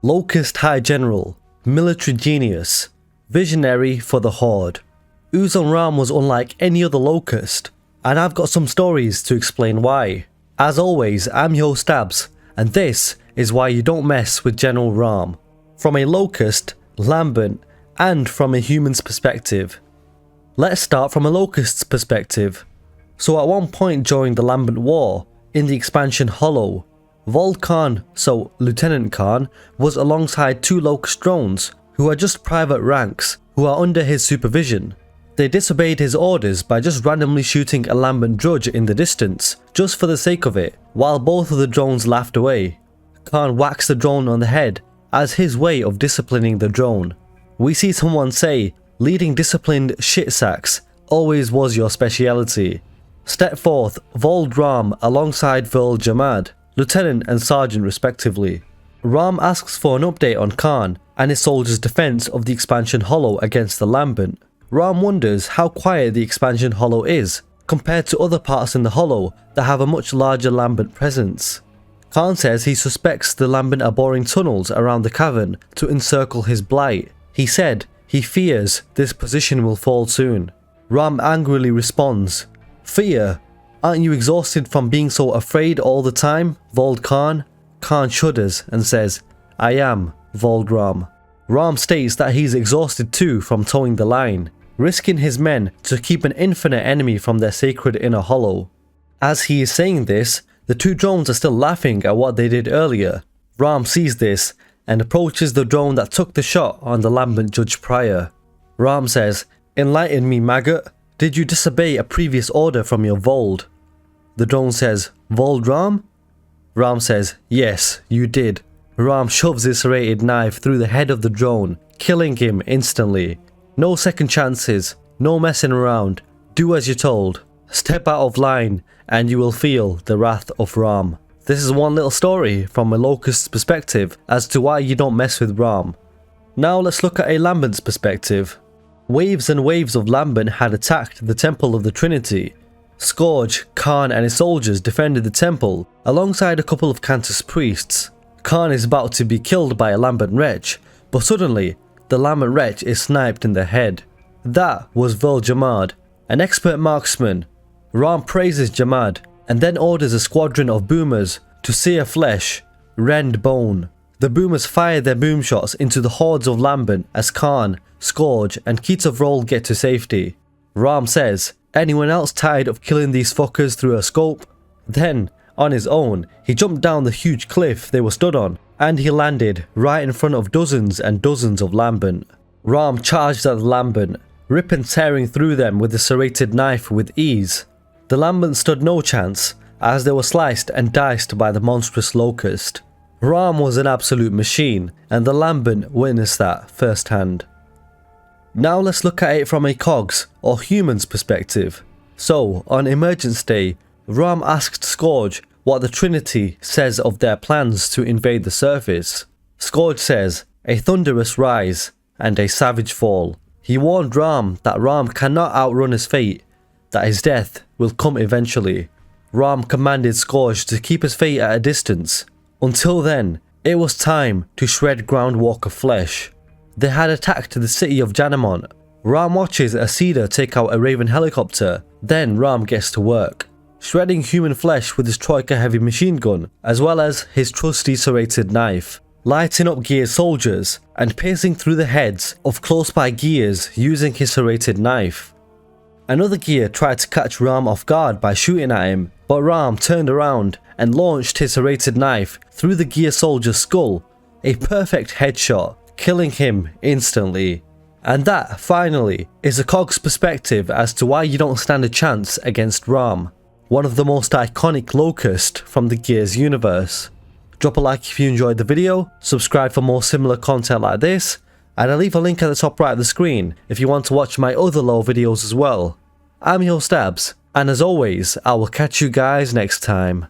Locust High General, military genius, visionary for the Horde. GENERAL RAAM was unlike any other Locust, and I've got some stories to explain why. As always, I'm your host Abz, and this is why you don't mess with GENERAL RAAM. From a Locust, Lambent, and from a human's perspective. Let's start from a Locust's perspective. So at one point during the Lambent War, in the expansion Hollow, Khan, so Lieutenant Khan, was alongside two Locust drones, who are just private ranks, who are under his supervision. They disobeyed his orders by just randomly shooting a Lambent drudge in the distance, just for the sake of it, while both of the drones laughed away. Khan whacks the drone on the head, as his way of disciplining the drone. We see someone say, leading disciplined shit sacks always was your speciality. Step forth RAAM alongside Jamad, Lieutenant and Sergeant respectively. RAAM asks for an update on Khan and his soldiers' defense of the expansion Hollow against the Lambent. RAAM wonders how quiet the expansion Hollow is, compared to other parts in the Hollow that have a much larger Lambent presence. Khan says he suspects the Lambent are boring tunnels around the cavern to encircle his blight. He said he fears this position will fall soon. RAAM angrily responds, "Fear? Aren't you exhausted from being so afraid all the time, Khan?" Khan shudders and says, "I am, RAAM." RAAM states that he's exhausted too from towing the line, risking his men to keep an infinite enemy from their sacred inner hollow. As he is saying this, the two drones are still laughing at what they did earlier. RAAM sees this and approaches the drone that took the shot on the Lambent judge prior. RAAM says, "Enlighten me, maggot. Did you disobey a previous order from your Vold?" The drone says, "RAAM?" RAAM says, "Yes, you did." RAAM shoves his serrated knife through the head of the drone, killing him instantly. No second chances, no messing around. Do as you're told. Step out of line and you will feel the wrath of RAAM. This is one little story from a Locust's perspective as to why you don't mess with RAAM. Now let's look at a Lambent's perspective. Waves and waves of Lambent had attacked the Temple of the Trinity. Scourge, Khan and his soldiers defended the temple alongside a couple of Cantus priests. Khan is about to be killed by a Lambent wretch, but suddenly the Lambent wretch is sniped in the head. That was Jamad, an expert marksman. RAAM praises Jamad and then orders a squadron of boomers to sear flesh, rend bone. The boomers fire their boom shots into the hordes of Lambent as Khan, Scourge and Keith get to safety. RAAM says, "Anyone else tired of killing these fuckers through a scope?" Then, on his own, he jumped down the huge cliff they were stood on, and he landed right in front of dozens and dozens of Lambent. RAAM charged at the Lambent, rip and tearing through them with the serrated knife with ease. The Lambent stood no chance, as they were sliced and diced by the monstrous Locust. RAAM was an absolute machine, and the Lambent witnessed that firsthand. Now let's look at it from a COG's or human's perspective. So, on Emergence Day, RAAM asked Scourge what the Trinity says of their plans to invade the surface. Scourge says, "A thunderous rise and a savage fall." He warned RAAM that RAAM cannot outrun his fate, that his death will come eventually. RAAM commanded Scourge to keep his fate at a distance. Until then, it was time to shred Groundwalker flesh. They had attacked the city of Janamont. RAAM watches a Cedar take out a Raven helicopter, then RAAM gets to work, shredding human flesh with his Troika heavy machine gun, as well as his trusty serrated knife, lighting up Gears soldiers and piercing through the heads of close-by Gears using his serrated knife. Another Gear tried to catch RAAM off guard by shooting at him, but RAAM turned around and launched his serrated knife through the Gear soldier's skull, a perfect headshot, killing him instantly. And that, finally, is a COG's perspective as to why you don't stand a chance against RAAM, one of the most iconic Locust from the Gears universe. Drop a like if you enjoyed the video, subscribe for more similar content like this, and I'll leave a link at the top right of the screen if you want to watch my other lore videos as well. I'm your host Abz, and as always, I will catch you guys next time.